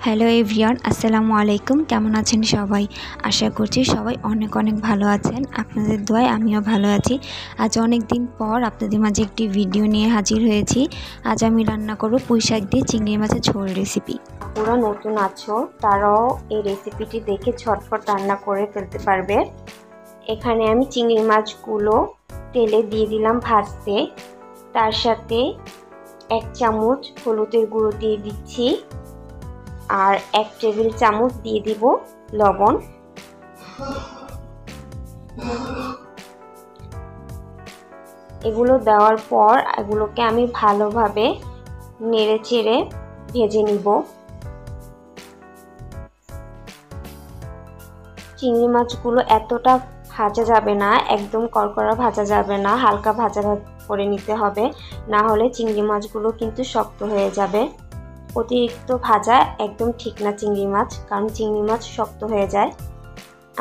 Hello everyone, আসসালামু আলাইকুম। কেমন আছেন সবাই? আশা করছি সবাই অনেক ভালো আছেন। আপনাদের দোয়ায় আমিও ভালো আছি। আজ অনেক দিন পর আপনাদের মাঝে একটি ভিডিও নিয়ে হাজির হয়েছি। আজ আমি রান্না করব পুঁইশাক দিয়ে চিংড়ি মাছের ঝোল রেসিপি। পুরো নতুন আছো তারাও এই রেসিপিটি দেখে ঝটপট রান্না করে ফেলতে পারবে। এখানে আমি চিংড়ি মাছগুলো তেলে দিয়ে দিলাম ভাজতে। তার সাথে 1 চামচ হলুদের গুঁড়ো দিয়ে দিচ্ছি আর 1 টেবিল চামচ দিয়ে দিব লবণ। এগুলো দেওয়ার পর এগুলোকে আমি ভালোভাবে নেড়ে চেড়ে ভেজে নিব। চিংড়ি মাছগুলো এতটা ভাজা যাবে না, একদম কড়কড়া ভাজা যাবে না, হালকা ভাজা করে নিতে হবে, না হলে চিংড়ি মাছগুলো কিন্তু শক্ত হয়ে যাবে। অতিরিক্ত ভাজা একদম ঠিক না চিংড়ি মাছ, কারণ চিংড়ি মাছ শক্ত হয়ে যায়।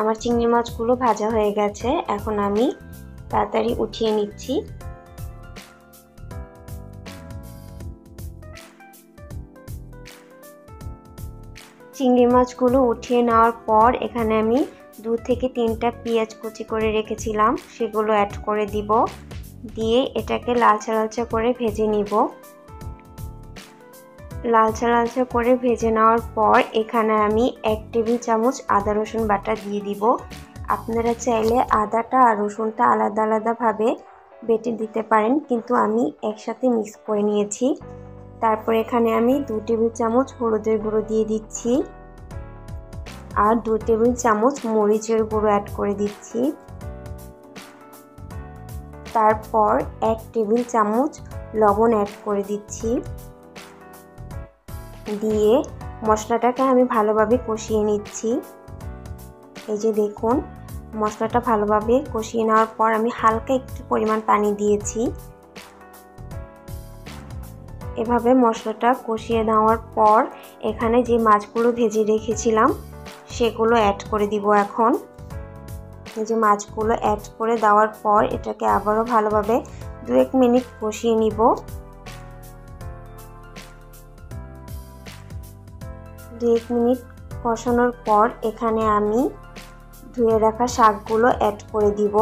আমার চিংড়ি মাছগুলো ভাজা হয়ে গেছে, এখন আমি তাড়াতাড়ি উঠিয়ে নিচ্ছি। চিংড়ি মাছগুলো উঠিয়ে নেওয়ার পর এখানে আমি 2 থেকে 3টা পেঁয়াজ কুচি করে রেখেছিলাম, সেগুলো অ্যাড করে দিব। দিয়ে এটাকে লালচা করে ভেজে নিব। লালচা করে ভেজে নেওয়ার পর এখানে আমি 1 টেবিল চামচ আদা রসুন বাটা দিয়ে দিব। আপনারা চাইলে আদাটা আর রসুনটা আলাদাভাবে বেটে দিতে পারেন, কিন্তু আমি একসাথে মিক্স করে নিয়েছি। তারপর এখানে আমি 2 টেবিল চামচ হলুদের গুঁড়ো দিয়ে দিচ্ছি আর 2 টেবিল চামচ মরিচের গুঁড়ো অ্যাড করে দিচ্ছি। তারপর 1 টেবিল চামচ লবণ অ্যাড করে দিচ্ছি। দিয়ে মশলাটাকে আমি ভালোভাবে কষিয়ে নিচ্ছি। এই যে দেখুন, মশলাটা ভালোভাবে কষিয়ে নেওয়ার পর আমি হালকা একটু পরিমাণ পানি দিয়েছি। এভাবে মশলাটা কষিয়ে নেওয়ার পর এখানে যে মাছগুলো ভেজে রেখেছিলাম সেগুলো অ্যাড করে দিব। এখন এই যে মাছগুলো অ্যাড করে দেওয়ার পর এটাকে আবারও ভালোভাবে 2-1 মিনিট কষিয়ে নিব। 2-1 মিনিট কষানোর পর এখানে আমি ধুয়ে রাখা শাকগুলো অ্যাড করে দিব।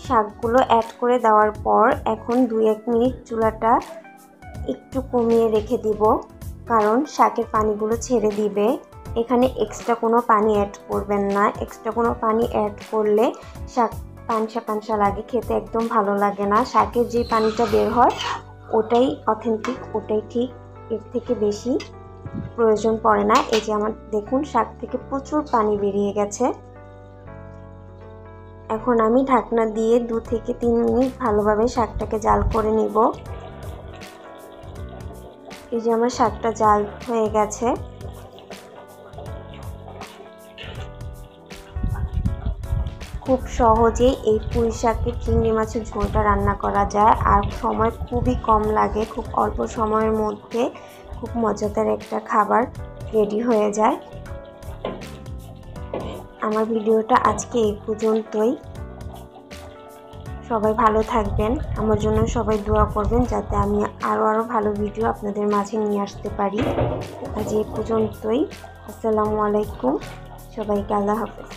শাকগুলো অ্যাড করে দেওয়ার পর এখন 2-1 মিনিট চুলাটা একটু কমিয়ে রেখে দিব, কারণ শাকের পানিগুলো ছেড়ে দিবে। এখানে এক্সট্রা কোনো পানি অ্যাড করবেন না। এক্সট্রা কোনো পানি অ্যাড করলে শাক পানসা লাগে, খেতে একদম ভালো লাগে না। শাকের যে পানিটা বের হয় ওটাই অথেন্টিক, ওটাই ঠিক, এর থেকে বেশি প্রয়োজন পড়ে না। এই যে আমার দেখুন শাক থেকে প্রচুর পানি বেরিয়ে গেছে। এখন আমি ঢাকনা দিয়ে 2 থেকে 3 মিনিট ভালোভাবে শাকটাকে জাল করে নিব। এই যে আমার শাকটা জাল হয়ে গেছে। খুব সহজেই এই পুঁইশাকের চিংড়ি মাছের ঝোলটা রান্না করা যায়, আর সময় খুবই কম লাগে। খুব অল্প সময়ের মধ্যে খুব মজাদার একটা খাবার রেডি হয়ে যায়। আমার ভিডিওটা আজকে এই পর্যন্তই। সবাই ভালো থাকবেন, আমার জন্য সবাই দোয়া করবেন যাতে আমি আরও ভালো ভিডিও আপনাদের মাঝে নিয়ে আসতে পারি। আজ এই পর্যন্তই। আসসালামু আলাইকুম, সবাইকে আল্লাহ হাফেজ।